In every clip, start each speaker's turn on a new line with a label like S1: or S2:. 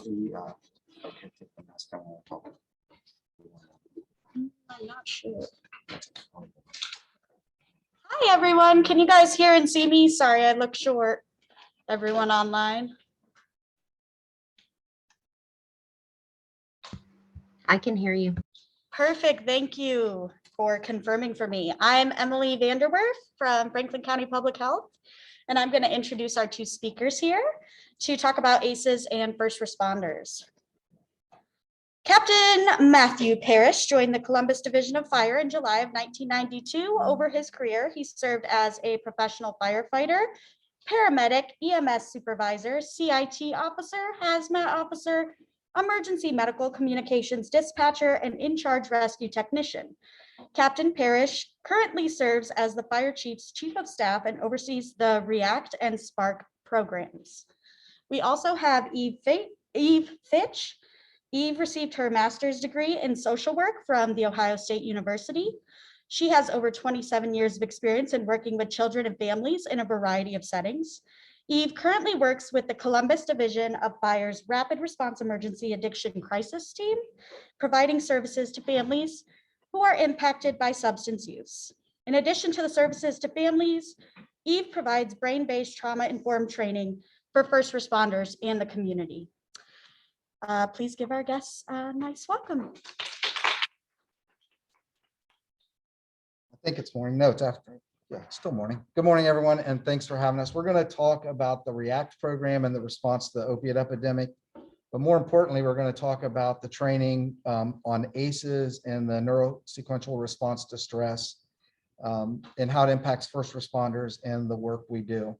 S1: Okay, take the mask. I want to talk.
S2: I'm not sure. Hi, everyone. Can you guys hear and see me? Sorry, I look short. Everyone online.
S3: I can hear you.
S2: Perfect. Thank you for confirming for me. I'm Emily Vanderwerf from Franklin County Public Health, and I'm going to introduce our two speakers here to talk about ACEs and first responders. Captain Matthew Parrish joined the Columbus Division of Fire in July of 1992. Over his career, he served as a professional firefighter, paramedic, EMS supervisor, CIT officer, hazmat officer, emergency medical communications dispatcher, and in-charge rescue technician. Captain Parrish currently serves as the fire chief's chief of staff and oversees the RREACT and SPARK programs. We also have Eve Fitch. Eve received her master's degree in social work from The Ohio State University. She has over 27 years of experience in working with children and families in a variety of settings. Eve currently works with the Columbus Division of Fire's Rapid Response Emergency Addiction Crisis Team, providing services to families who are impacted by substance use. In addition to the services to families, Eve provides brain-based trauma-informed training for first responders and the community. Please give our guests a nice welcome.
S1: I think it's morning. No, it's after. Yeah, it's still morning. Good morning, everyone, and thanks for having us. We're going to talk about the RREACT program and the response to the opiate epidemic. But more importantly, we're going to talk about the training on ACEs and the neurosequential response to stress and how it impacts first responders and the work we do.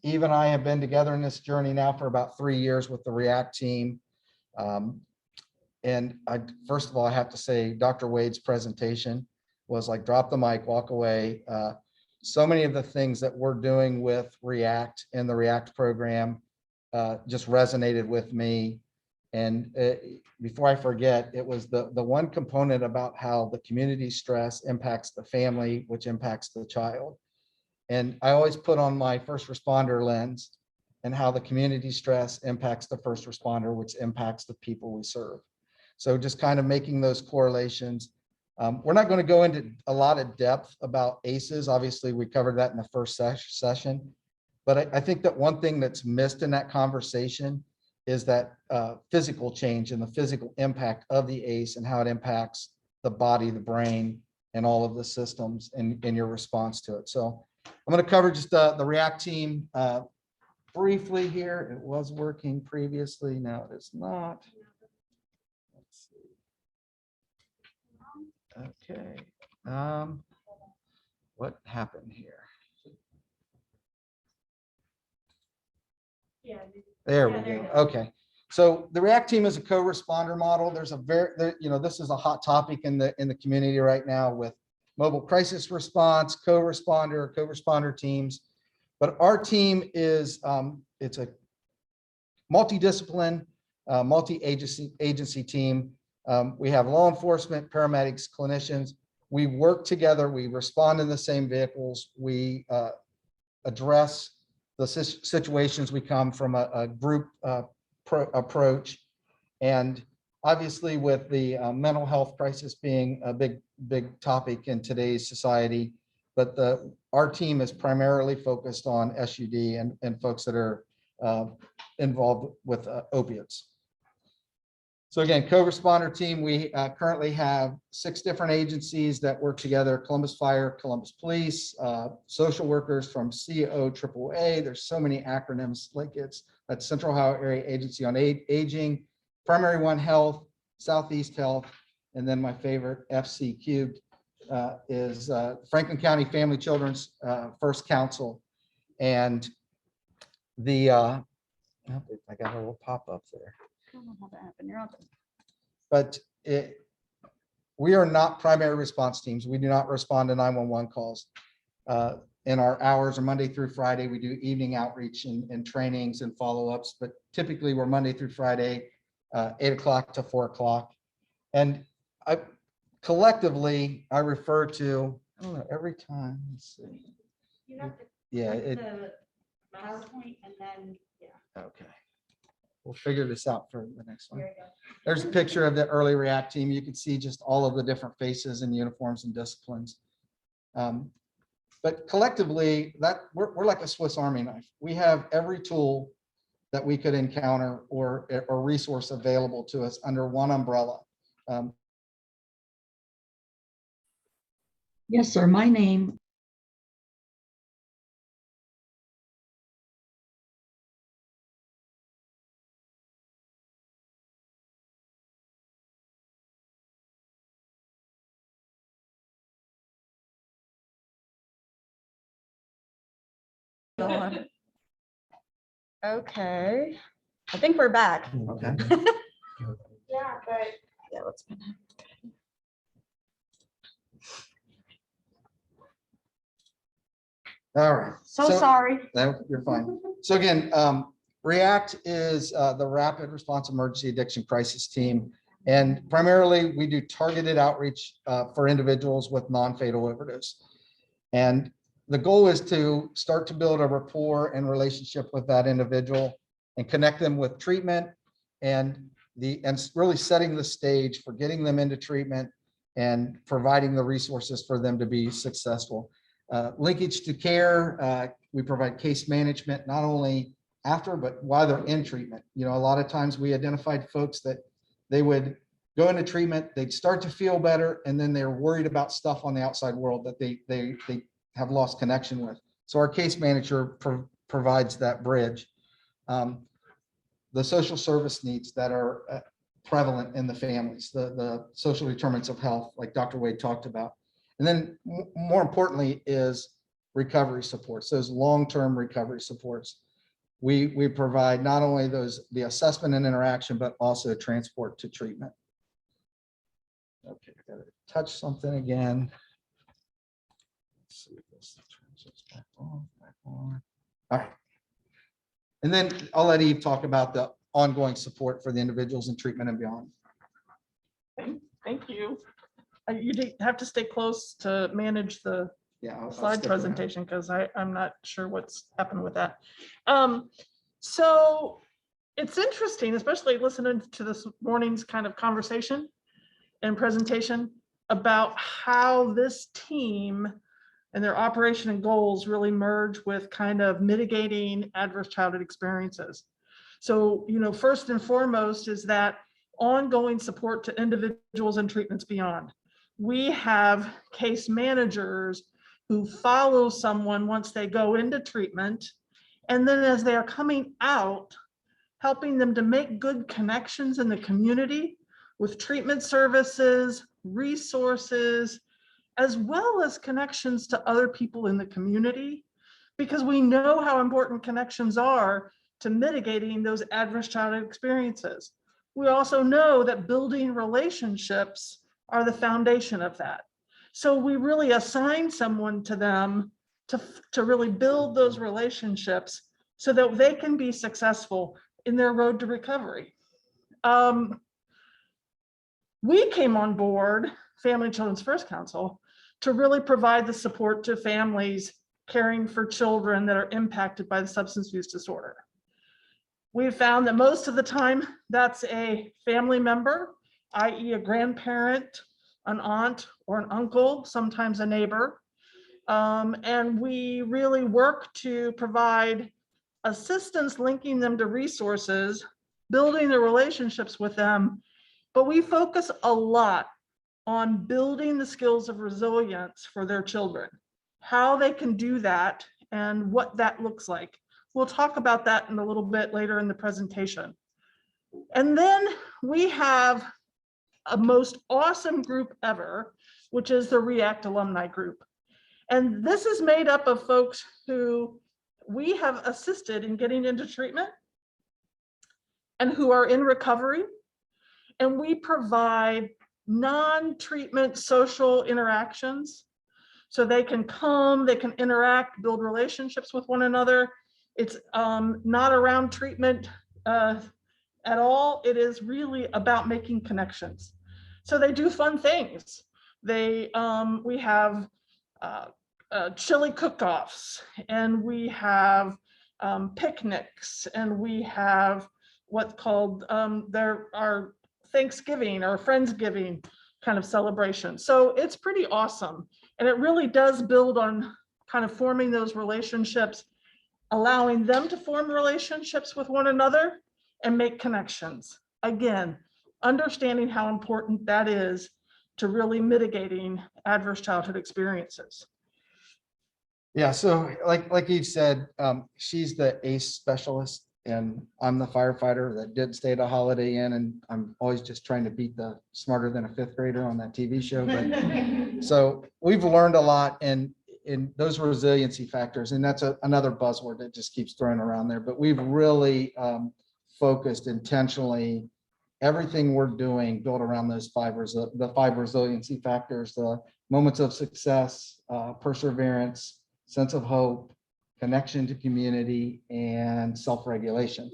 S1: Eve and I have been together in this journey now for about 3 years with the RREACT team. And first of all, I have to say, Dr. Wade's presentation was like, drop the mic, walk away. So many of the things that we're doing with RREACT and the RREACT program just resonated with me. And before I forget, it was the one component about how the community stress impacts the family, which impacts the child. And I always put on my first responder lens and how the community stress impacts the first responder, which impacts the people we serve. So just kind of making those correlations. We're not going to go into a lot of depth about ACEs. Obviously, we covered that in the first session. But I think that one thing that's missed in that conversation is that physical change and the physical impact of the ACE and how it impacts the body, the brain, and all of the systems in your response to it. So I'm going to cover just the RREACT team briefly here. It was working previously. Now it is not. Let's see. Okay. What happened here?
S2: Yeah.
S1: There we go. Okay. So the RREACT team is a co-responder model. There's a this is a hot topic in the community right now with mobile crisis response, co-responder teams. But our team is it's a multidiscipline, multi-agency team. We have law enforcement, paramedics, clinicians. We work together. We respond in the same vehicles. We address the situations. We come from a group approach. And obviously with the mental health crisis being a big topic in today's society, but our team is primarily focused on SUD and folks that are involved with opiates. So again, co-responder team, we currently have 6 different agencies that work together: Columbus Fire, Columbus Police, social workers from COAAA. There's so many acronyms, like that's Central Ohio Area Agency on Aging, Primary One Health, Southeast Health, and then my favorite, FC Cubed, is Franklin County Family Children's First Council. And the, I got a little pop-up there.
S2: I don't know how that happened. You're on.
S1: But we are not primary response teams. We do not respond to 911 calls. In our hours are Monday through Friday. We do evening outreach and trainings and follow-ups, but typically we're Monday through Friday, 8 o'clock to 4 o'clock. And collectively, I refer to, I don't know, every time, let's see.
S2: You have to
S1: Yeah,
S2: click the PowerPoint and then, yeah.
S1: Okay. we'll figure this out for the next one. There's a picture of the early REACT team. You can see just all of the different faces and uniforms and disciplines. But collectively, that we're like a Swiss Army knife. We have every tool that we could encounter or resource available to us under one umbrella.
S4: Yes, sir. My name.
S2: Okay, I think we're back.
S1: Okay.
S2: Yeah, but. Yeah, let's.
S1: All right.
S2: So sorry.
S1: No, you're fine. So again, REACT is the Rapid Response Emergency Addiction Crisis Team. And primarily we do targeted outreach for individuals with non-fatal overdose. And the goal is to start to build a rapport and relationship with that individual and connect them with treatment and really setting the stage for getting them into treatment and providing the resources for them to be successful. Linkage to care, we provide case management, not only after, but while they're in treatment. You know, a lot of times we identified folks that they would go into treatment, they'd start to feel better, and then they're worried about stuff on the outside world that they have lost connection with. So our case manager provides that bridge. The social service needs that are prevalent in the families, the social determinants of health, like Dr. Wade talked about. And then more importantly is recovery supports, those long-term recovery supports. We provide not only the assessment and interaction, but also transport to treatment. Okay, I gotta touch something again. Let's see if this turns this back on. All right. And then I'll let Eve talk about the ongoing support for the individuals in treatment and beyond.
S5: Thank you. You have to stay close to manage the
S1: Yeah, I'll
S5: slide
S1: stick around.
S5: presentation because I'm not sure what's happened with that. So it's interesting, especially listening to this morning's kind of conversation and presentation about how this team and their operation and goals really merge with kind of mitigating adverse childhood experiences. So, you know, first and foremost is that ongoing support to individuals and treatments beyond. We have case managers who follow someone once they go into treatment, and then as they are coming out, helping them to make good connections in the community with treatment services, resources, as well as connections to other people in the community, because we know how important connections are to mitigating those adverse childhood experiences. We also know that building relationships are the foundation of that. So we really assign someone to them to really build those relationships so that they can be successful in their road to recovery. We came on board, Family and Children's First Council, to really provide the support to families caring for children that are impacted by the substance use disorder. We've found that most of the time that's a family member, i.e. a grandparent, an aunt or an uncle, sometimes a neighbor. And we really work to provide assistance linking them to resources, building the relationships with them. But we focus a lot on building the skills of resilience for their children, how they can do that and what that looks like. We'll talk about that in a little bit later in the presentation. And then we have a most awesome group ever, which is the RREACT alumni group. And this is made up of folks who we have assisted in getting into treatment and who are in recovery. And we provide non-treatment social interactions. So they can come, they can interact, build relationships with one another. It's not around treatment at all. It is really about making connections. So they do fun things. We have chili cook-offs, and we have picnics, and we have what's called there are Thanksgiving or Friendsgiving kind of celebration. So it's pretty awesome. And it really does build on kind of forming those relationships, allowing them to form relationships with one another and make connections. Again, understanding how important that is to really mitigating adverse childhood experiences.
S1: Yeah, so like you said, she's the ACE specialist and I'm the firefighter that did stay at a Holiday Inn, and I'm always just trying to beat the Smarter Than a Fifth Grader on that TV show. But so we've learned a lot in those resiliency factors, and that's another buzzword that just keeps throwing around there. But we've really focused intentionally everything we're doing built around those the five resiliency factors: the moments of success, perseverance, sense of hope, connection to community, and self-regulation.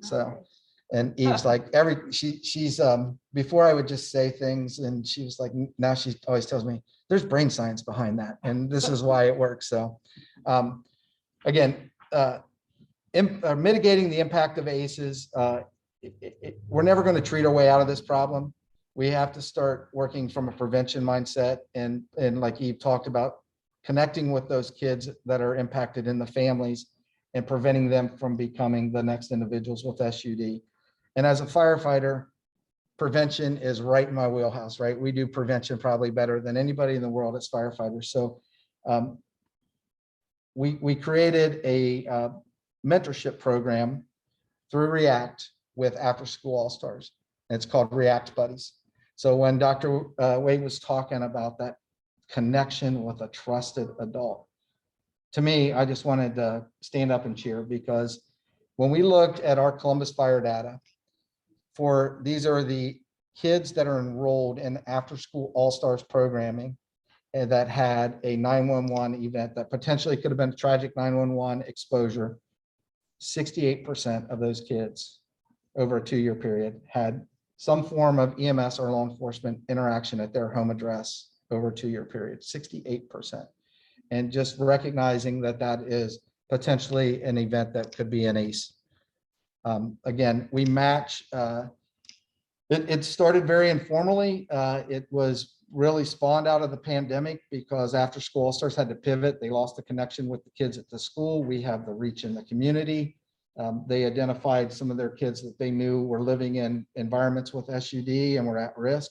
S1: So, and Eve's like she's before I would just say things, and she was like, now she always tells me there's brain science behind that, and this is why it works. So again, mitigating the impact of ACEs, we're never going to treat our way out of this problem. We have to start working from a prevention mindset, and like Eve talked about, connecting with those kids that are impacted in the families and preventing them from becoming the next individuals with SUD. And as a firefighter, prevention is right in my wheelhouse, right? We do prevention probably better than anybody in the world as firefighters. So we created a mentorship program through RREACT with After School All-Stars. It's called RREACT Buddies. So when Dr. Wade was talking about that connection with a trusted adult, to me, I just wanted to stand up and cheer, because when we looked at our Columbus fire data, these are the kids that are enrolled in After School All-Stars programming and that had a 911 event that potentially could have been a tragic 911 exposure. 68% of those kids over a 2-year period had some form of EMS or law enforcement interaction at their home address over a 2-year period, 68%. And just recognizing that that is potentially an event that could be an ACE. Again, we match, it started very informally. It was really spawned out of the pandemic because After School All-Stars had to pivot. They lost the connection with the kids at the school. We have the reach in the community. They identified some of their kids that they knew were living in environments with SUD and were at risk.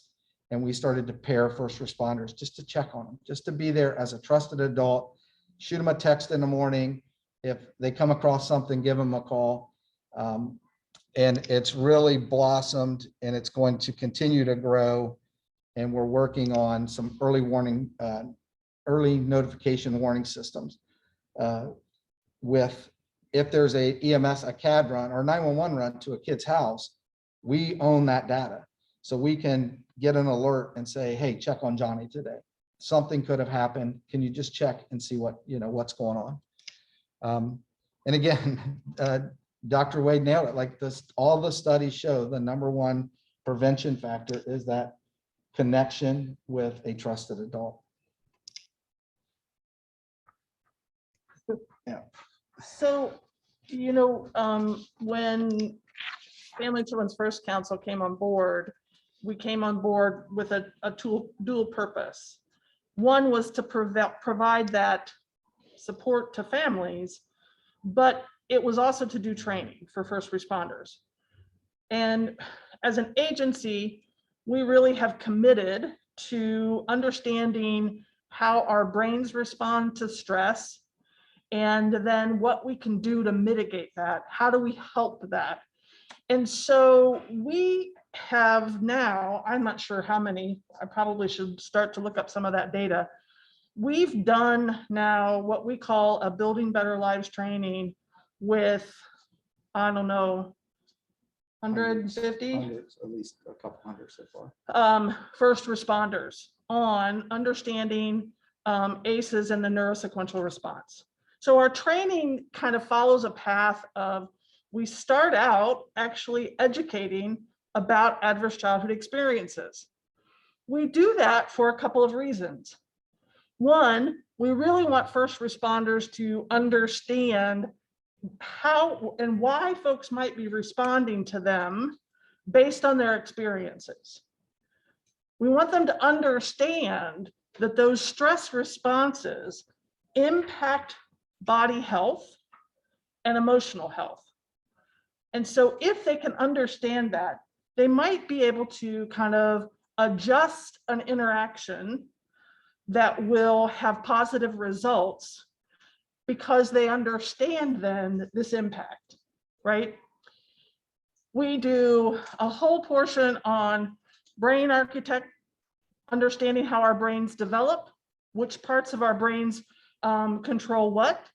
S1: And we started to pair first responders just to check on them, just to be there as a trusted adult, shoot them a text in the morning. If they come across something, give them a call. And it's really blossomed, and it's going to continue to grow. And we're working on some early warning, early notification warning systems with, if there's a EMS, a CAD run or 911 run to a kid's house, we own that data. So we can get an alert and say, hey, check on Johnny today. Something could have happened. Can you just check and see what, what's going on? And again, Dr. Wade nailed it. Like this, all the studies show the #1 prevention factor is that connection with a trusted adult. Yeah.
S5: So, when Family Children's First Council came on board, we came on board with a dual purpose. One was to provide that support to families, but it was also to do training for first responders. And as an agency, we really have committed to understanding how our brains respond to stress, and then what we can do to mitigate that. How do we help that? And so we have now, I'm not sure how many, I probably should start to look up some of that data. We've done now what we call a Building Better Lives training with, I don't know, 150?
S1: Hundreds, at least a couple hundred so far.
S5: First responders on understanding ACEs and the neurosequential response. So our training kind of follows a path of, we start out actually educating about adverse childhood experiences. We do that for a couple of reasons. One, we really want first responders to understand how and why folks might be responding to them based on their experiences. We want them to understand that those stress responses impact body health and emotional health. And so if they can understand that, they might be able to kind of adjust an interaction that will have positive results because they understand then this impact, right? We do a whole portion on brain architect, understanding how our brains develop, which parts of our brains control what,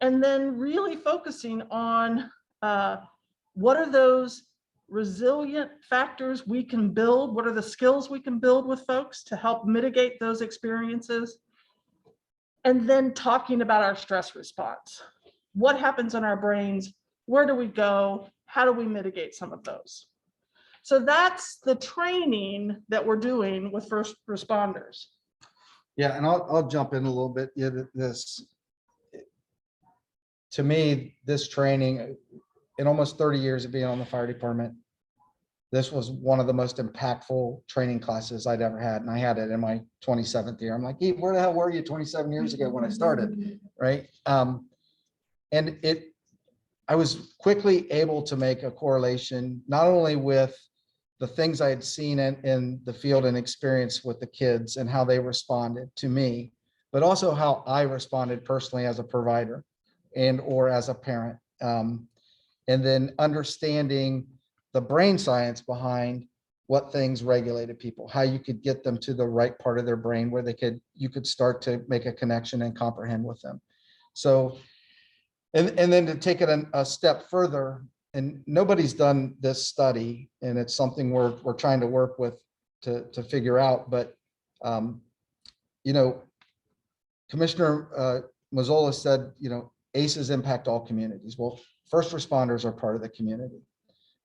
S5: and then really focusing on what are those resilient factors we can build, what are the skills we can build with folks to help mitigate those experiences, and then talking about our stress response. What happens in our brains? Where do we go? How do we mitigate some of those? So that's the training that we're doing with first responders.
S1: Yeah, and I'll jump in a little bit. Yeah, to me, this training, in almost 30 years of being on the fire department, this was one of the most impactful training classes I'd ever had. And I had it in my 27th year. I'm like, "Hey, where the hell were you 27 years ago when I started?" Right. And I was quickly able to make a correlation, not only with the things I had seen in the field and experience with the kids and how they responded to me, but also how I responded personally as a provider and or as a parent. And then understanding the brain science behind what things regulated people, how you could get them to the right part of their brain where you could start to make a connection and comprehend with them. So, and then to take it a step further, and nobody's done this study, and it's something we're trying to work with to figure out, but you know, Commissioner Mazzola said, you know, ACEs impact all communities. Well, first responders are part of the community.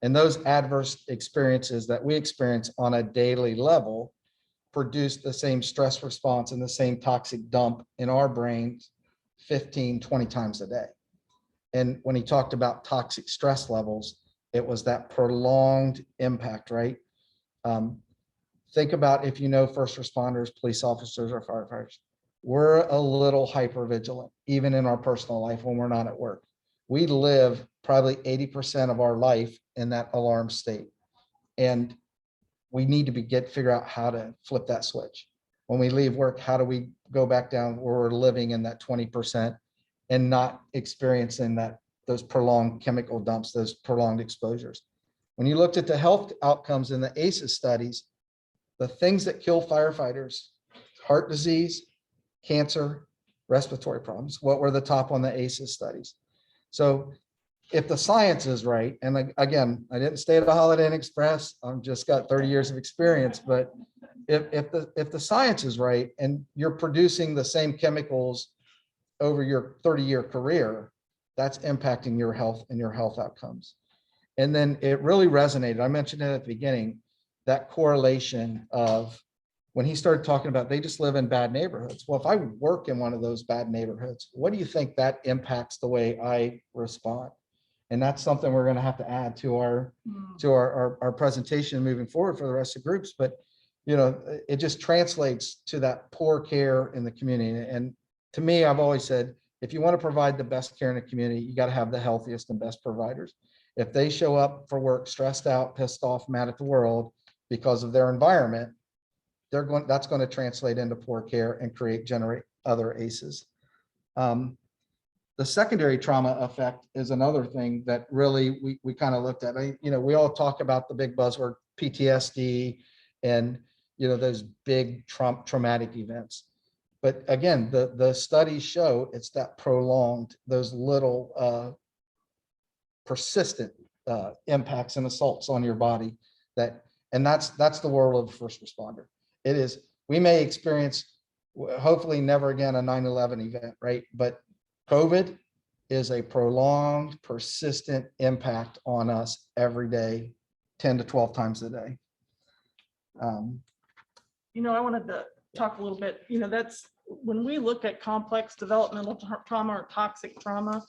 S1: And those adverse experiences that we experience on a daily level produce the same stress response and the same toxic dump in our brains 15, 20 times a day. And when he talked about toxic stress levels, it was that prolonged impact, right? Think about if you know first responders, police officers, or firefighters. We're a little hyper vigilant, even in our personal life when we're not at work. We live probably 80% of our life in that alarm state. And we need to figure out how to flip that switch. When we leave work, how do we go back down where we're living in that 20% and not experiencing those prolonged chemical dumps, those prolonged exposures? When you looked at the health outcomes in the ACEs studies, the things that kill firefighters, heart disease, cancer, respiratory problems, what were the top on the ACEs studies? So if the science is right, and again, I didn't stay at a Holiday Inn Express, I've just got 30 years of experience, but if the science is right and you're producing the same chemicals over your 30-year career, that's impacting your health and your health outcomes. And then it really resonated. I mentioned it at the beginning, that correlation of when he started talking about they just live in bad neighborhoods. Well, if I work in one of those bad neighborhoods, what do you think that impacts the way I respond? And that's something we're going to have to add to our presentation moving forward for the rest of the groups. But you know, it just translates to that poor care in the community. And to me, I've always said, if you want to provide the best care in the community, you got to have the healthiest and best providers. If they show up for work stressed out, pissed off, mad at the world because of their environment, that's going to translate into poor care and generate other ACEs. The secondary trauma effect is another thing that really we kind of looked at. You know, we all talk about the big buzzword PTSD and, you know, those big traumatic events. But again, the studies show it's that prolonged, those little persistent impacts and assaults on your body and that's the world of the first responder. It is, we may experience, hopefully never again, a 9/11 event, right? But COVID is a prolonged, persistent impact on us every day, 10 to 12 times a day.
S5: You know, I wanted to talk a little bit, you know, that's when we look at complex developmental trauma or toxic trauma,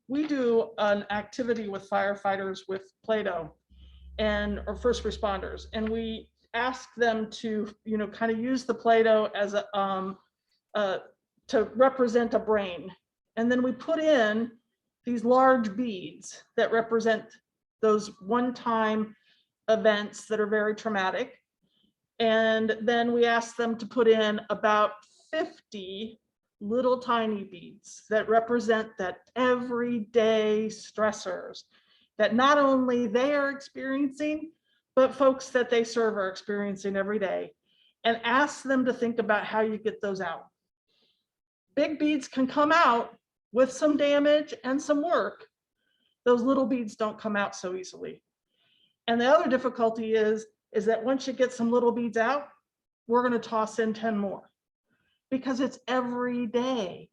S5: we do an activity with firefighters with Play-Doh or first responders, and we ask them to, kind of use the Play-Doh as to represent a brain. And then we put in these large beads that represent those one-time events that are very traumatic. And then we ask them to put in about 50 little tiny beads that represent that everyday stressors that not only they are experiencing, but folks that they serve are experiencing every day, and ask them to think about how you get those out. Big beads can come out with some damage and some work. Those little beads don't come out so easily. And the other difficulty is that once you get some little beads out, we're going to toss in 10 more because it's every day.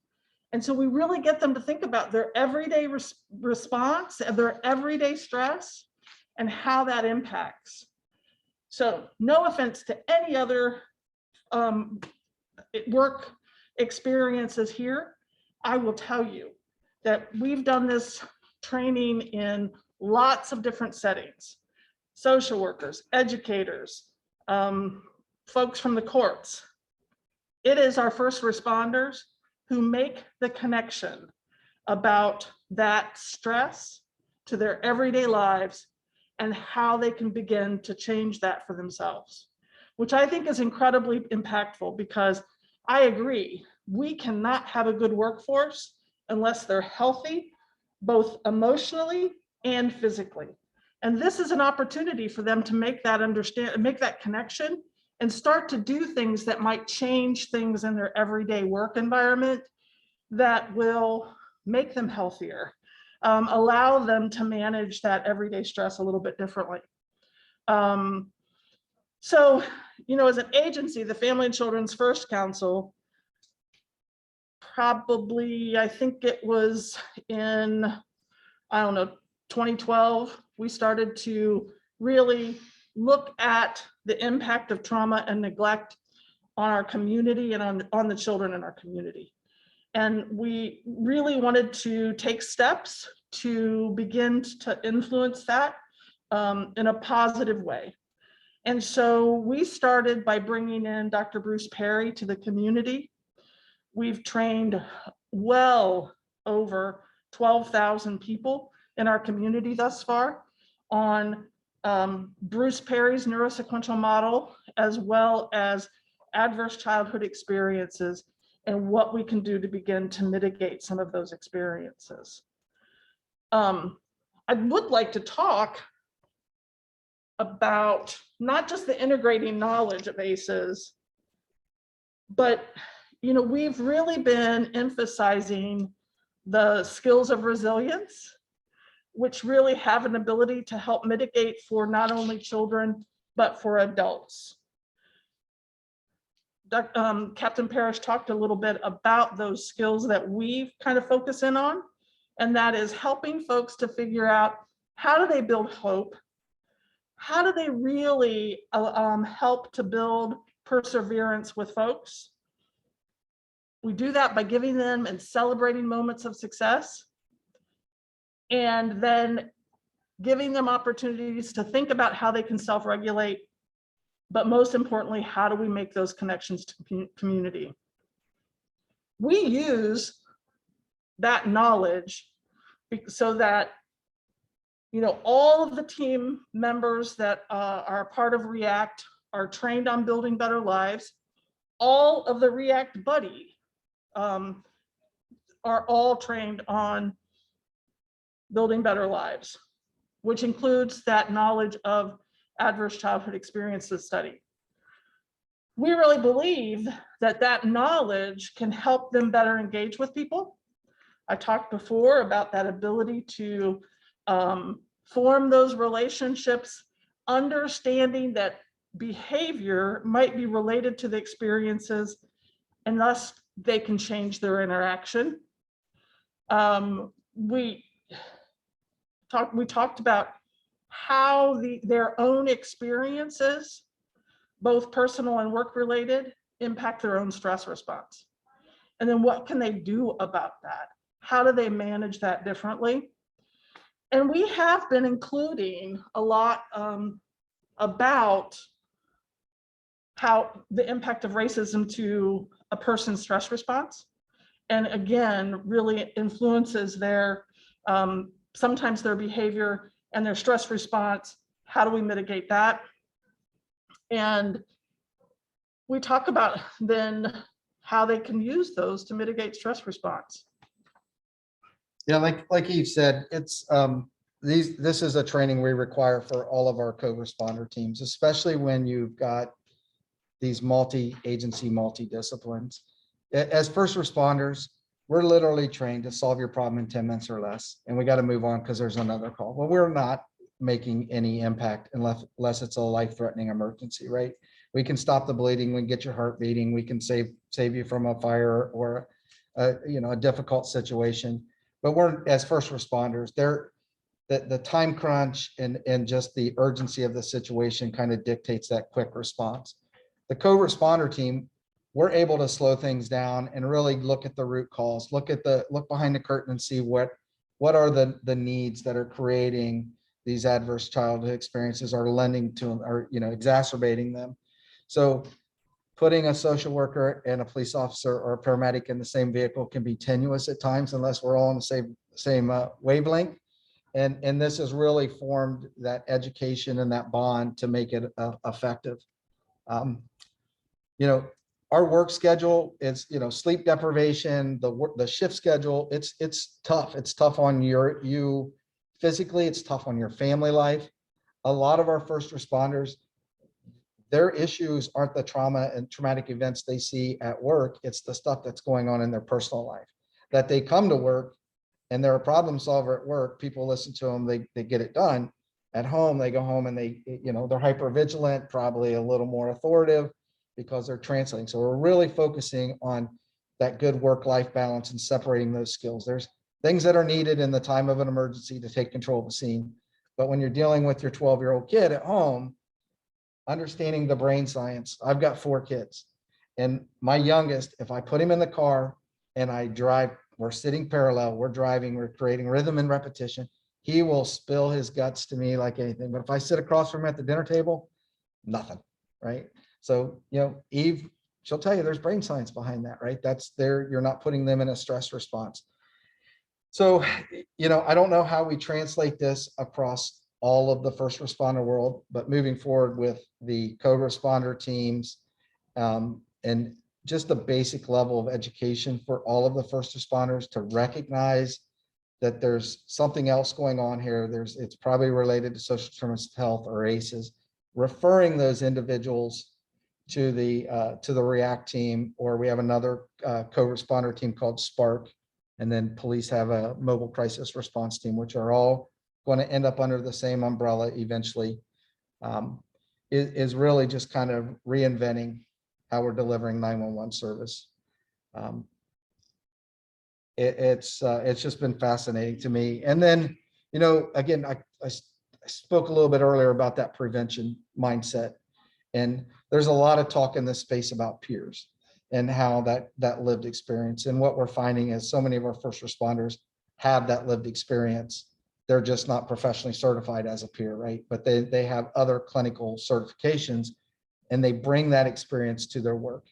S5: And so we really get them to think about their everyday response and their everyday stress and how that impacts. So no offense to any other work experiences here, I will tell you that we've done this training in lots of different settings. Social workers, educators, folks from the courts. It is our first responders who make the connection about that stress to their everyday lives and how they can begin to change that for themselves, which I think is incredibly impactful, because I agree, we cannot have a good workforce unless they're healthy, both emotionally and physically. And this is an opportunity for them to make that connection and start to do things that might change things in their everyday work environment that will make them healthier, allow them to manage that everyday stress a little bit differently. So, as an agency, the Family and Children's First Council, probably, I think it was in, 2012, we started to really look at the impact of trauma and neglect on our community and on the children in our community. And we really wanted to take steps to begin to influence that in a positive way. And so we started by bringing in Dr. Bruce Perry to the community. We've trained well over 12,000 people in our community thus far on Bruce Perry's neurosequential model, as well as adverse childhood experiences and what we can do to begin to mitigate some of those experiences. I would like to talk about not just the integrating knowledge of ACEs, but we've really been emphasizing the skills of resilience, which really have an ability to help mitigate for not only children, but for adults. Captain Parrish talked a little bit about those skills that we kind of focus in on, and that is helping folks to figure out, how do they build hope? How do they really help to build perseverance with folks? We do that by giving them and celebrating moments of success, and then giving them opportunities to think about how they can self-regulate, but most importantly, how do we make those connections to community? We use that knowledge so that all of the team members that are a part of REACT are trained on building better lives. All of the REACT Buddies are all trained on building better lives, which includes that knowledge of adverse childhood experiences study. We really believe that that knowledge can help them better engage with people. I talked before about that ability to form those relationships, understanding that behavior might be related to the experiences, and thus they can change their interaction. We talked about how their own experiences, both personal and work related, impact their own stress response. And then what can they do about that? how do they manage that differently? And we have been including a lot about how the impact of racism to a person's stress response. And again, really influences their, sometimes their behavior and their stress response. How do we mitigate that? And we talk about then how they can use those to mitigate stress response.
S1: Yeah, like Eve said, it's this is a training we require for all of our co-responder teams, especially when you've got these multi-agency, multi-disciplines. As first responders, we're literally trained to solve your problem in 10 minutes or less, and we got to move on because there's another call. Well, we're not making any impact unless it's a life-threatening emergency, right? We can stop the bleeding, we can get your heart beating, we can save you from a fire or a difficult situation. But we're, as first responders, the time crunch and just the urgency of the situation kind of dictates that quick response. The co-responder team, we're able to slow things down and really look at the root cause, look behind the curtain and see what are the needs that are creating these adverse childhood experiences, are lending to them, or exacerbating them. So putting a social worker and a police officer or a paramedic in the same vehicle can be tenuous at times unless we're all on the same wavelength. And this has really formed that education and that bond to make it effective. Our work schedule is, sleep deprivation, the shift schedule, it's tough. It's tough on you physically, it's tough on your family life. A lot of our first responders, their issues aren't the trauma and traumatic events they see at work. It's the stuff that's going on in their personal life, that they come to work and they're a problem solver at work. People listen to them, they get it done. At home, they go home and they're hyper vigilant, probably a little more authoritative because they're translating. So we're really focusing on that good work-life balance and separating those skills. There's things that are needed in the time of an emergency to take control of a scene. But when you're dealing with your 12-year-old kid at home, understanding the brain science. I've got 4 kids, and my youngest, if I put him in the car and I drive, we're sitting parallel, we're driving, we're creating rhythm and repetition, he will spill his guts to me like anything. But if I sit across from him at the dinner table, nothing, right? So, Eve, she'll tell you there's brain science behind that, right? That's there, you're not putting them in a stress response. So, I don't know how we translate this across all of the first responder world, but moving forward with the co-responder teams and just the basic level of education for all of the first responders to recognize that there's something else going on here. It's probably related to social determinants of health or ACEs, referring those individuals to the RREACT team, or we have another co-responder team called Spark, and then police have a mobile crisis response team, which are all going to end up under the same umbrella eventually. Is really just kind of reinventing how we're delivering 911 service. It's just been fascinating to me. And then, again, I spoke a little bit earlier about that prevention mindset, and there's a lot of talk in this space about peers and how that lived experience. And what we're finding is so many of our first responders have that lived experience. They're just not professionally certified as a peer, right? But they have other clinical certifications, and they bring that experience to their work.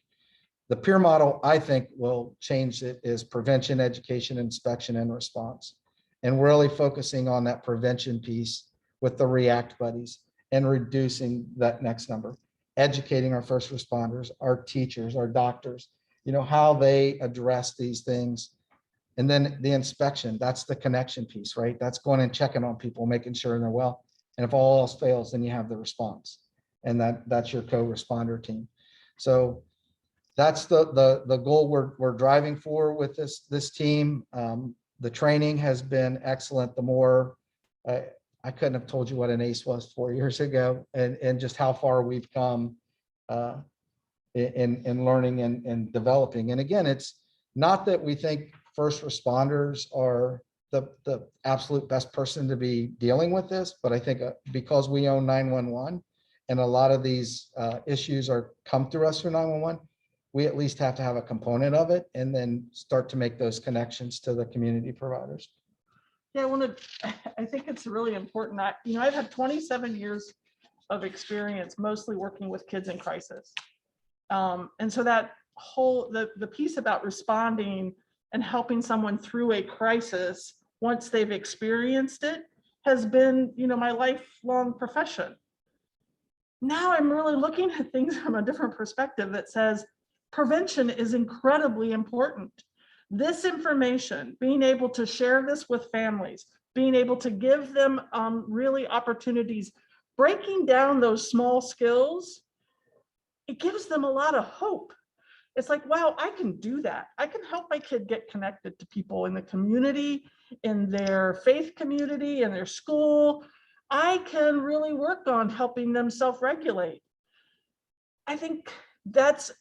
S1: The peer model, I think, will change it is prevention, education, inspection, and response. And really focusing on that prevention piece with the RREACT Buddies and reducing that next number. Educating our first responders, our teachers, our doctors, how they address these things. And then the inspection, that's the connection piece, right? That's going and checking on people, making sure they're well. And if all else fails, then you have the response. And that's your co-responder team. So that's the goal we're driving for with this team. The training has been excellent. The more, I couldn't have told you what an ACE was 4 years ago, and just how far we've come in learning and developing. And again, it's not that we think first responders are the absolute best person to be dealing with this, but I think because we own 911 and a lot of these issues come through us through 911, we at least have to have a component of it and then start to make those connections to the community providers.
S5: Yeah, I think it's really important. I've had 27 years of experience, mostly working with kids in crisis. And so that the piece about responding and helping someone through a crisis once they've experienced it has been, my lifelong profession. Now I'm really looking at things from a different perspective that says prevention is incredibly important. This information, being able to share this with families, being able to give them really opportunities, breaking down those small skills, it gives them a lot of hope. It's like, wow, I can do that. I can help my kid get connected to people in the community, in their faith community, in their school. I can really work on helping them self-regulate. I think that's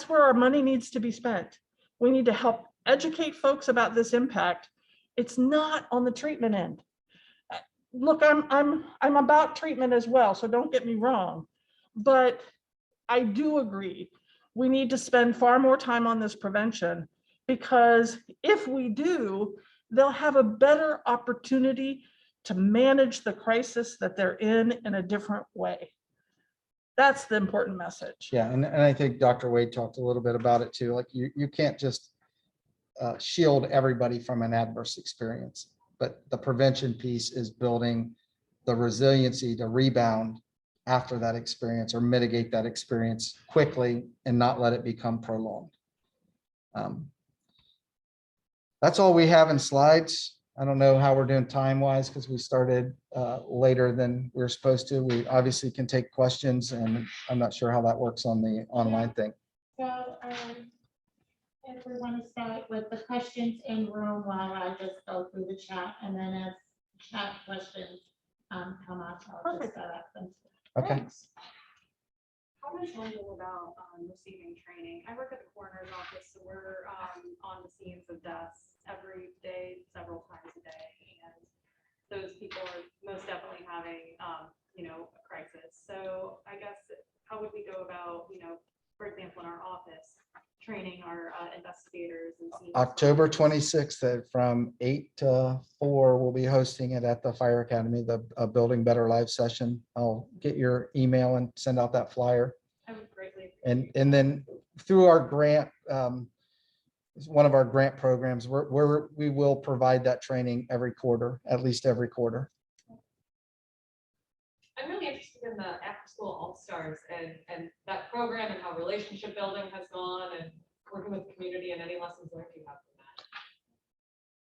S5: where our money needs to be spent. We need to help educate folks about this impact. It's not on the treatment end. Look, I'm about treatment as well, so don't get me wrong, but I do agree we need to spend far more time on this prevention, because if we do, they'll have a better opportunity to manage the crisis that they're in a different way. That's the important message.
S1: Yeah, and I think Dr. Wade talked a little bit about it too. Like you can't just shield everybody from an adverse experience, but the prevention piece is building the resiliency to rebound after that experience or mitigate that experience quickly and not let it become prolonged. That's all we have in slides. I don't know how we're doing time-wise because we started later than we were supposed to. We obviously can take questions, and I'm not sure how that works on the online thing.
S4: So if we want to start with the questions in room while I just go through the chat, and then as chat questions come up, I'll just direct them.
S1: Okay.
S4: Thanks.
S6: How much do you know about receiving training? I work at the coroner's office, so we're on the scenes of deaths every day, several times a day, and those people are most definitely having, a crisis. So I guess how would we go about, for example, in our office, training our investigators and scene
S1: October
S6: responders?
S1: 26th from 8 to 4, we'll be hosting it at the Fire Academy, the Building Better Lives session. I'll get your email and send out that flyer.
S6: I would greatly appreciate
S1: And then through our grant, one of our grant programs, we will provide that training every quarter, at least every quarter.
S7: I'm really interested in the after-school all-stars and that program and how relationship building has gone and working with the community and any lessons learned you have from that.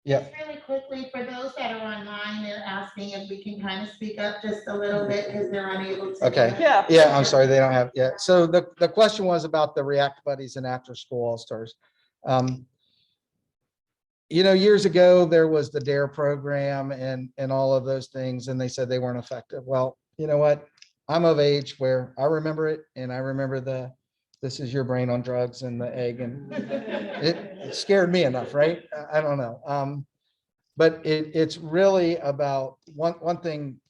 S1: Yeah.
S4: Just really quickly, for those that are online, they're asking if we can kind of speak up just a little bit because they're unable to.
S1: Okay. Yeah, I'm sorry, they don't have, yeah. So the question was about the RREACT Buddies and After School All-Stars. Years ago, there was the DARE program and all of those things, and they said they weren't effective. Well, you know what? I'm of age where I remember it, and I remember this is your brain on drugs and the egg, and it scared me enough, right? I don't know. But it's really about one thing.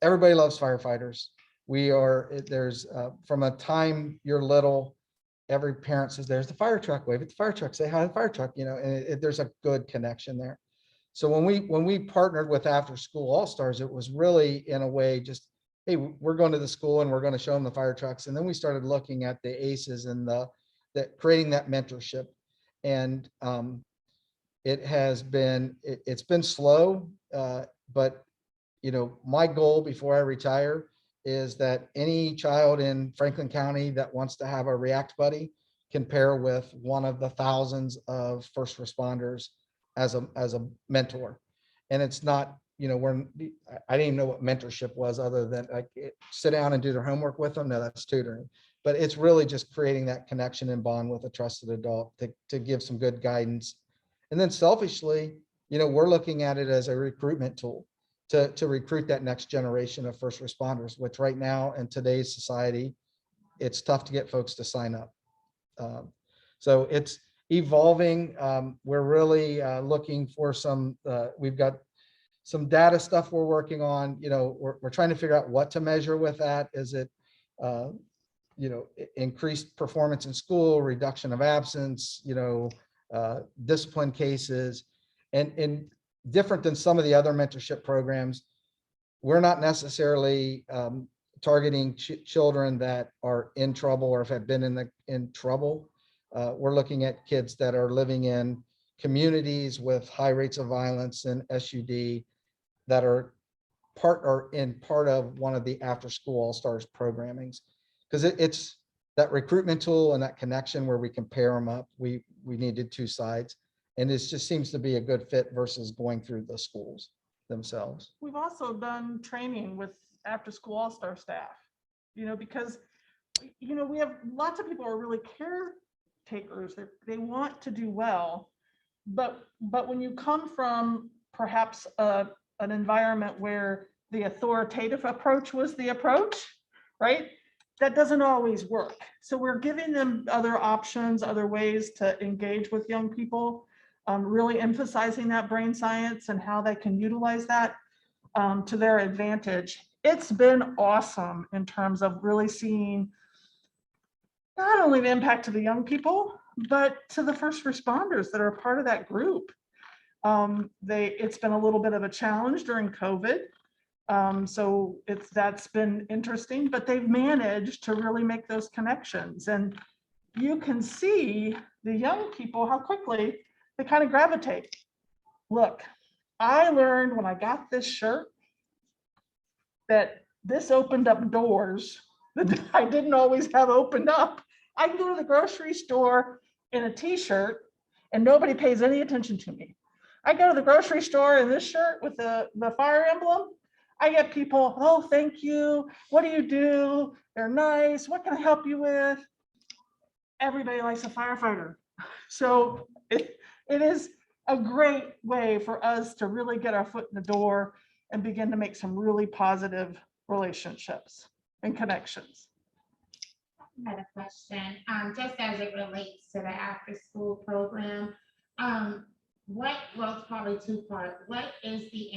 S1: Everybody loves firefighters. There's from a time you're little, every parent says, there's the fire truck, wave at the fire truck, say hi to the fire truck, and there's a good connection there. So when we partnered with After School All-Stars, it was really in a way just, hey, we're going to the school and we're going to show them the fire trucks. And then we started looking at the ACEs and creating that mentorship. And it's been slow, but my goal before I retire is that any child in Franklin County that wants to have a RREACT buddy can pair with one of the thousands of first responders as a mentor. And it's not, I didn't even know what mentorship was other than sit down and do their homework with them. No, that's tutoring. But it's really just creating that connection and bond with a trusted adult to give some good guidance. And then selfishly, we're looking at it as a recruitment tool to recruit that next generation of first responders, which right now in today's society, it's tough to get folks to sign up. So it's evolving. We're really looking for we've got some data stuff we're working on. We're trying to figure out what to measure with that. Is it, increased performance in school, reduction of absence, discipline cases, and different than some of the other mentorship programs. We're not necessarily targeting children that are in trouble or have been in trouble. We're looking at kids that are living in communities with high rates of violence and SUD that are part of one of the after school all-stars programmings, because it's that recruitment tool and that connection where we can pair them up. We needed two sides, and it just seems to be a good fit versus going through the schools themselves.
S5: We've also done training with after school all-star staff, because, we have lots of people who are really caretakers. They want to do well, but when you come from perhaps an environment where the authoritative approach was the approach, right? That doesn't always work. So we're giving them other options, other ways to engage with young people, really emphasizing that brain science and how they can utilize that to their advantage. It's been awesome in terms of really seeing not only the impact to the young people, but to the first responders that are part of that group. It's been a little bit of a challenge during COVID. So that's been interesting, but they've managed to really make those connections. And you can see the young people, how quickly they kind of gravitate. Look, I learned when I got this shirt that this opened up doors that I didn't always have opened up. I can go to the grocery store in a t-shirt and nobody pays any attention to me. I go to the grocery store in this shirt with the fire emblem. I get people, oh, thank you. What do you do? They're nice. What can I help you with? Everybody likes a firefighter. So it is a great way for us to really get our foot in the door and begin to make some really positive relationships and connections.
S4: I had a question, just as it relates to the after-school program. Well, it's probably two-part. What is the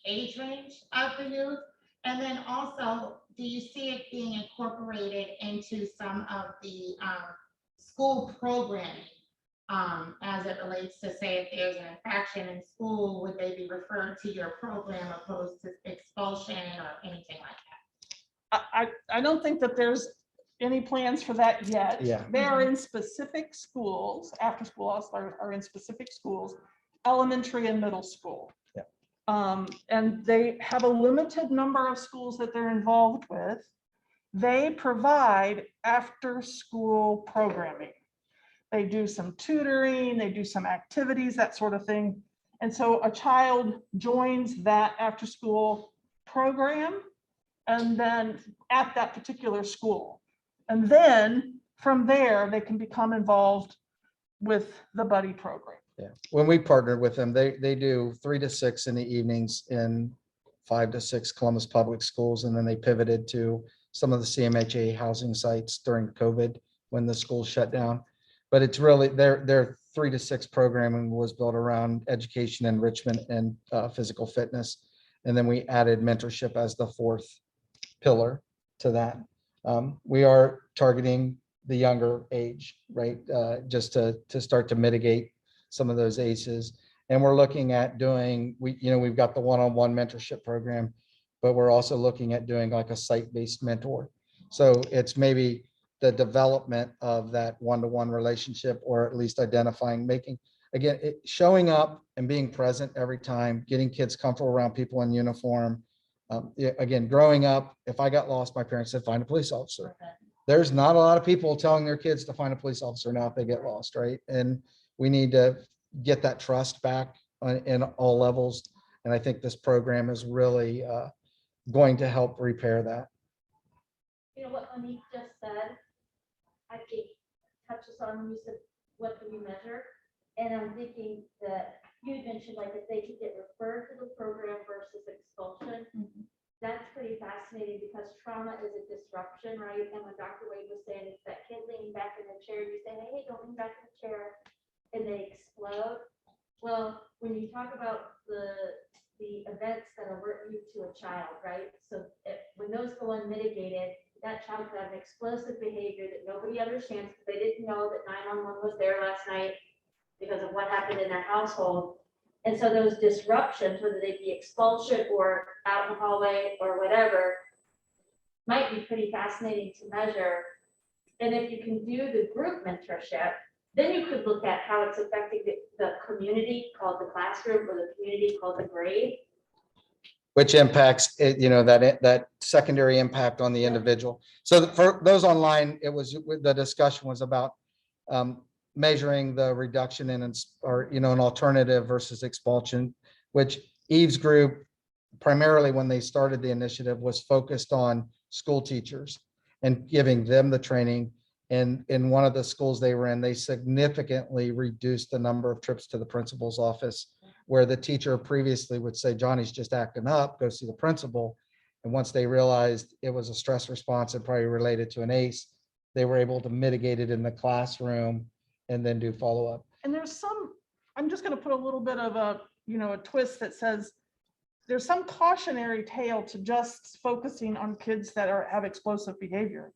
S4: age range of the youth? And then also, do you see it being incorporated into some of the school programming as it relates to, say, if there's an infraction in school, would they be referred to your program opposed to expulsion or anything like that?
S5: I don't think that there's any plans for that yet.
S1: Yeah.
S5: They are in specific schools, after school all-stars are in specific schools, elementary and middle school.
S1: Yeah.
S5: And they have a limited number of schools that they're involved with. They provide after-school programming. They do some tutoring, they do some activities, that sort of thing. And so a child joins that after-school program and then at that particular school. And then from there, they can become involved with the buddy program.
S1: Yeah, when we partnered with them, they do 3 to 6 in the evenings in 5 to 6 Columbus public schools, and then they pivoted to some of the CMHA housing sites during COVID when the schools shut down. But it's really their 3 to 6 programming was built around education, enrichment, and physical fitness, and then we added mentorship as the 4th pillar to that. We are targeting the younger age, right? Just to start to mitigate some of those ACEs. And we're looking at doing, we've got the one-on-one mentorship program, but we're also looking at doing like a site-based mentor. So it's maybe the development of that one-to-one relationship, or at least identifying, showing up and being present every time, getting kids comfortable around people in uniform. Again, growing up, if I got lost, my parents said, find a police officer. There's not a lot of people telling their kids to find a police officer now if they get lost, right? And we need to get that trust back in all levels. And I think this program is really going to help repair that.
S8: You know what Monique just said, I think touches on when you said, what do we measure? And I'm thinking that you had mentioned like if they could get referred to the program versus expulsion. That's pretty fascinating because trauma is a disruption, right? And when Dr. Wade was saying it's that kid leaning back in the chair, you say, hey, don't lean back in the chair, and they explode. Well, when you talk about the events that alert you to a child, right? So when those go unmitigated, that child could have an explosive behavior that nobody understands, because they didn't know that 911 was there last night because of what happened in their household. And so those disruptions, whether they be expulsion or out in the hallway or whatever, might be pretty fascinating to measure. And if you can do the group mentorship, then you could look at how it's affecting the community called the classroom, or the community called the grade.
S1: Which impacts, that secondary impact on the individual. So for those online, the discussion was about measuring the reduction in, an alternative versus expulsion, which Eve's group, primarily when they started the initiative, was focused on school teachers and giving them the training. And in one of the schools they were in, they significantly reduced the number of trips to the principal's office, where the teacher previously would say, Johnny's just acting up, go see the principal. And once they realized it was a stress response and probably related to an ACE, they were able to mitigate it in the classroom and then do follow-up.
S5: And I'm just going to put a little bit of a twist that says there's some cautionary tale to just focusing on kids that have explosive behavior,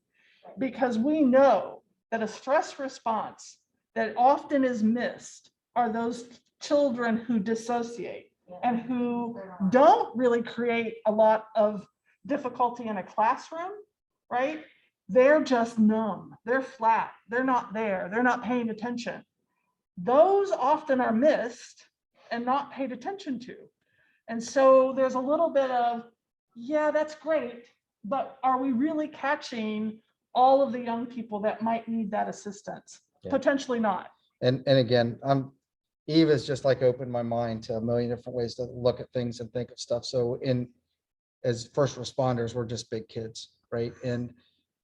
S5: because we know that a stress response that often is missed are those children who dissociate and who don't really create a lot of difficulty in a classroom, right? They're just numb, they're flat, they're not there, they're not paying attention. Those often are missed and not paid attention to. And so there's a little bit of, yeah, that's great, but are we really catching all of the young people that might need that assistance?
S1: Yeah.
S5: Potentially not.
S1: And again, Eve has just like opened my mind to a million different ways to look at things and think of stuff. So as first responders, we're just big kids, right? And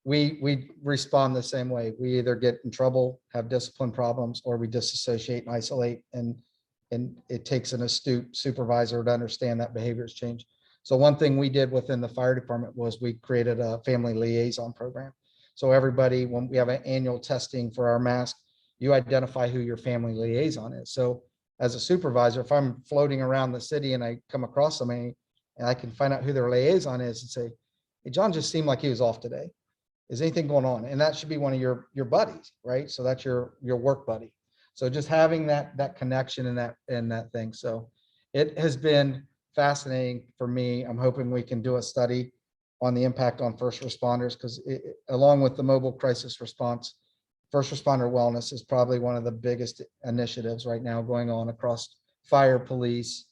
S1: we respond the same way. We either get in trouble, have discipline problems, or we disassociate and isolate. And it takes an astute supervisor to understand that behaviors change. So one thing we did within the fire department was we created a family liaison program. So everybody, when we have an annual testing for our mask, you identify who your family liaison is. So as a supervisor, if I'm floating around the city and I come across somebody and I can find out who their liaison is and say, hey, John just seemed like he was off today. Is anything going on? And that should be one of your buddies, right? So that's your work buddy. So just having that connection and that thing. So it has been fascinating for me. I'm hoping we can do a study on the impact on first responders, because along with the mobile crisis response, first responder wellness is probably one of the biggest initiatives right now going on across fire, police,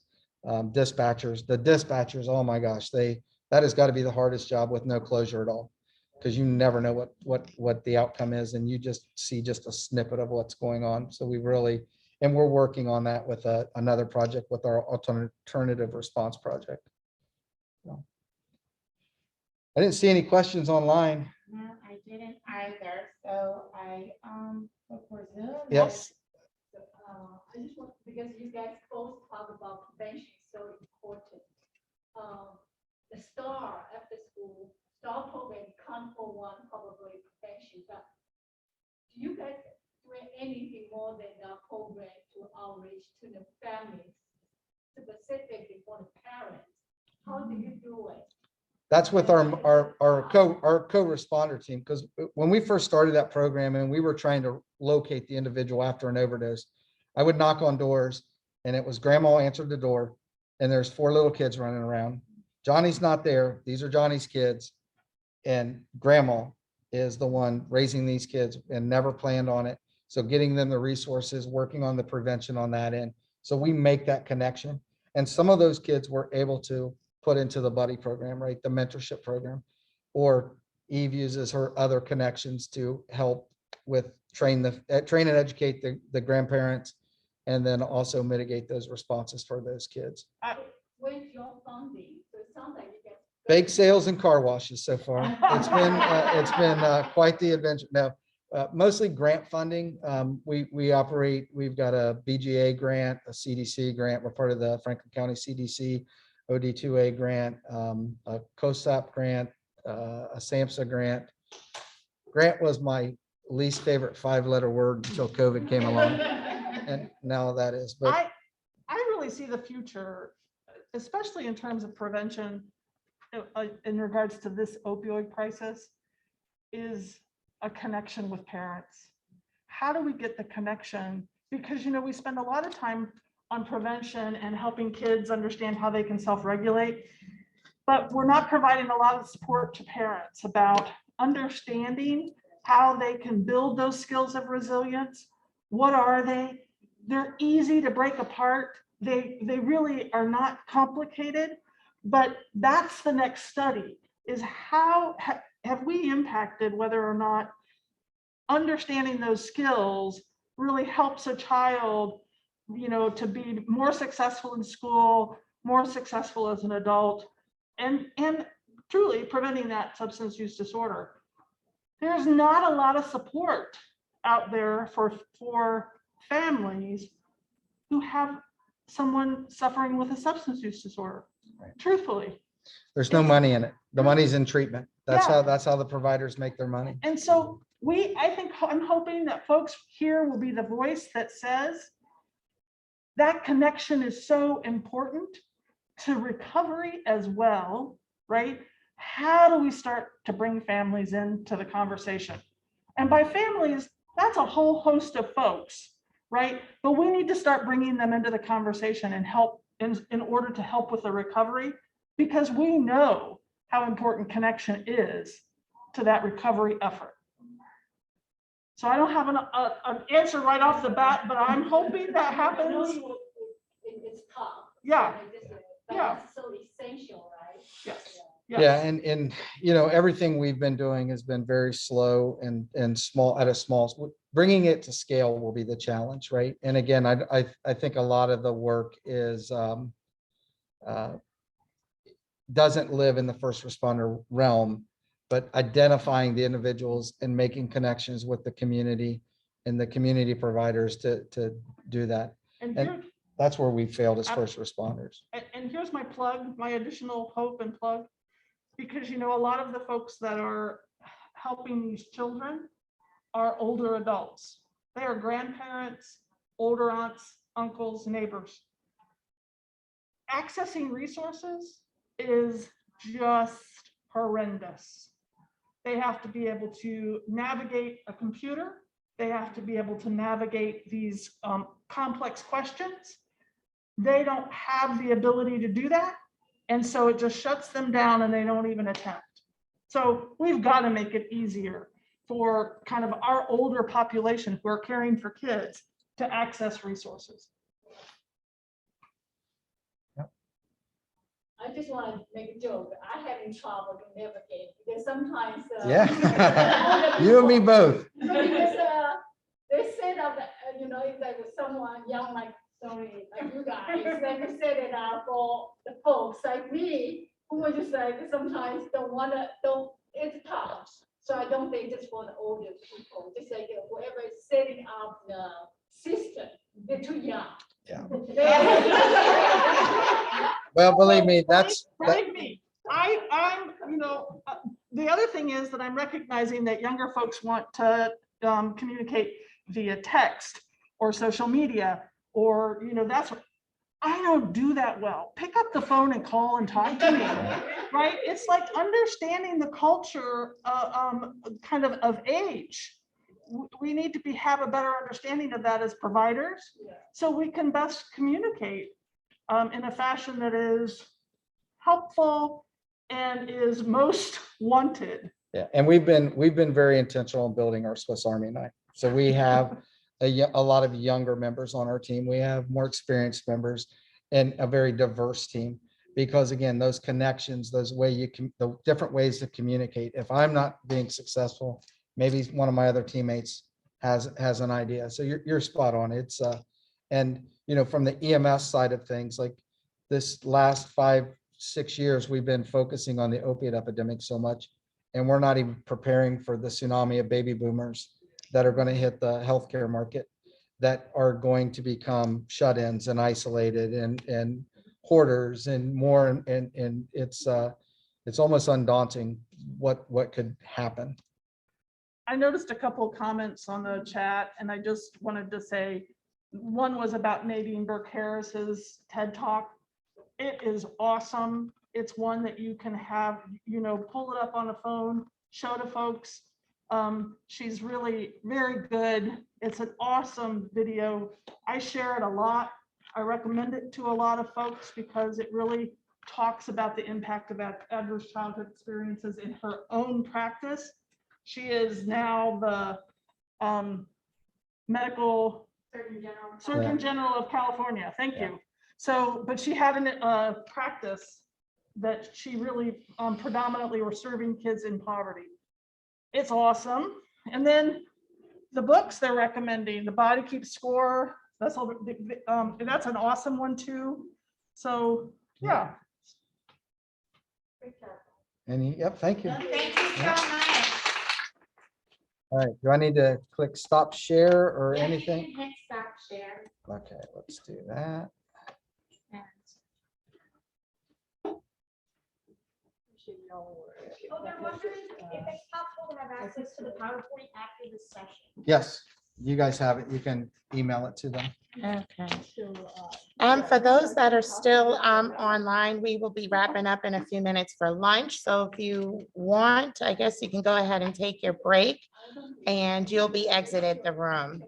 S1: dispatchers. The dispatchers, oh my gosh, that has got to be the hardest job with no closure at all, because you never know what the outcome is, and you just see just a snippet of what's going on. So we're working on that with another project with our alternative response project. So, I didn't see any questions online.
S4: No, I didn't either, so I, for Zoom.
S1: Yes.
S9: I just want, because you guys both talk about prevention is so important. The STAR after school, STAR program can't for one probably prevention, but do you guys do anything more than the program to outreach to the families, specifically for the parents? How do you do it?
S1: That's with our co-responder team, because when we first started that program and we were trying to locate the individual after an overdose, I would knock on doors and it was grandma answered the door and there's 4 little kids running around. Johnny's not there. These are Johnny's kids. And grandma is the one raising these kids and never planned on it. So getting them the resources, working on the prevention on that end. So we make that connection. And some of those kids were able to put into the buddy program, right? The mentorship program, or Eve uses her other connections to help with train and educate the grandparents, and then also mitigate those responses for those kids.
S9: Where's your funding? So it sounds like you get.
S1: Bake sales and car washes so far. It's been quite the adventure. Now, mostly grant funding. We've got a BGA grant, a CDC grant. We're part of the Franklin County CDC OD2A grant, a COSAP grant, a SAMHSA grant. Grant was my least favorite 5-letter word until COVID came along, and now that is. But
S5: I really see the future, especially in terms of prevention in regards to this opioid crisis, is a connection with parents. How do we get the connection? Because, you know, we spend a lot of time on prevention and helping kids understand how they can self-regulate, but we're not providing a lot of support to parents about understanding how they can build those skills of resilience. What are they? They're easy to break apart. They really are not complicated, but that's the next study, is how have we impacted whether or not understanding those skills really helps a child, you know, to be more successful in school, more successful as an adult, and truly preventing that substance use disorder. There's not a lot of support out there for families who have someone suffering with a substance use disorder.
S1: Right.
S5: Truthfully.
S1: There's no money in it. The money's in treatment. That's
S5: Yeah.
S1: that's how the providers make their money.
S5: And so I'm hoping that folks here will be the voice that says that connection is so important to recovery as well, right? How do we start to bring families into the conversation? And by families, that's a whole host of folks, right? But we need to start bringing them into the conversation and help in order to help with the recovery, because we know how important connection is to that recovery effort. So I don't have an answer right off the bat, but I'm hoping that happens.
S9: It's tough.
S5: Yeah.
S9: But
S5: Yeah.
S9: it's so essential, right?
S5: Yes.
S1: Yeah, and you know, everything we've been doing has been very slow and small at a small, bringing it to scale will be the challenge, right? And again, I think a lot of the work is doesn't live in the first responder realm, but identifying the individuals and making connections with the community and the community providers to do that.
S5: And
S1: And
S5: here,
S1: that's where we failed as first responders.
S5: and here's my plug, my additional hope and plug, because, you know, a lot of the folks that are helping these children are older adults. They are grandparents, older aunts, uncles, neighbors. Accessing resources is just horrendous. They have to be able to navigate a computer. They have to be able to navigate these complex questions. They don't have the ability to do that. And so it just shuts them down and they don't even attempt. So we've got to make it easier for kind of our older population who are caring for kids to access resources.
S9: I just want to make a joke. I having trouble to navigate because sometimes.
S1: Yeah, you and me both.
S9: Because they set up, you know, if there was someone young like you guys, then they set it out for the folks like me who are just like sometimes it's tough. So I don't think just for the older people, just like whoever is setting up the system, they're too young.
S1: Yeah. Well, believe me,
S5: Believe me, I'm, you know, the other thing is that I'm recognizing that younger folks want to communicate via text or social media, or, you know, that's what I don't do that well. Pick up the phone and call and talk to me, right? It's like understanding the culture kind of age. We need to have a better understanding of that as providers, so we can best communicate in a fashion that is helpful and is most wanted.
S1: Yeah, and we've been very intentional in building our Swiss Army knife. So we have a lot of younger members on our team. We have more experienced members and a very diverse team, because again, those connections, the different ways to communicate. If I'm not being successful, maybe one of my other teammates has an idea. So you're spot on. It's and you know, from the EMS side of things, like this last 5-6 years, we've been focusing on the opiate epidemic so much, and we're not even preparing for the tsunami of baby boomers that are going to hit the healthcare market, that are going to become shut-ins and isolated and hoarders and more. And it's almost undaunting what could happen.
S5: I noticed a couple of comments on the chat, and I just wanted to say, one was about Nadine Burke-Harris's TED Talk. It is awesome. It's one that you can have, you know, pull it up on a phone, show to folks. She's really very good. It's an awesome video. I share it a lot. I recommend it to a lot of folks because it really talks about the impact of adverse childhood experiences in her own practice. She is now the medical Surgeon General of California. Thank you. So, but she had a practice that she really predominantly were serving kids in poverty. It's awesome. And then the books they're recommending, The Body Keeps Score. That's all. That's an awesome one too. So yeah.
S1: Any, yep, thank you.
S4: Thank you so
S1: Yeah.
S4: much.
S1: All right, do I need to click stop share or
S4: Yeah, you
S1: anything?
S4: can hit stop share.
S1: Okay, let's do that.
S2: Oh, they're wondering if it's possible to have access to the PowerPoint after this session.
S1: Yes, you guys have it. You can email it to them.
S10: Okay. For those that are still online, we will be wrapping up in a few minutes for lunch. So if you want, I guess you can go ahead and take your break and you'll be exited the room.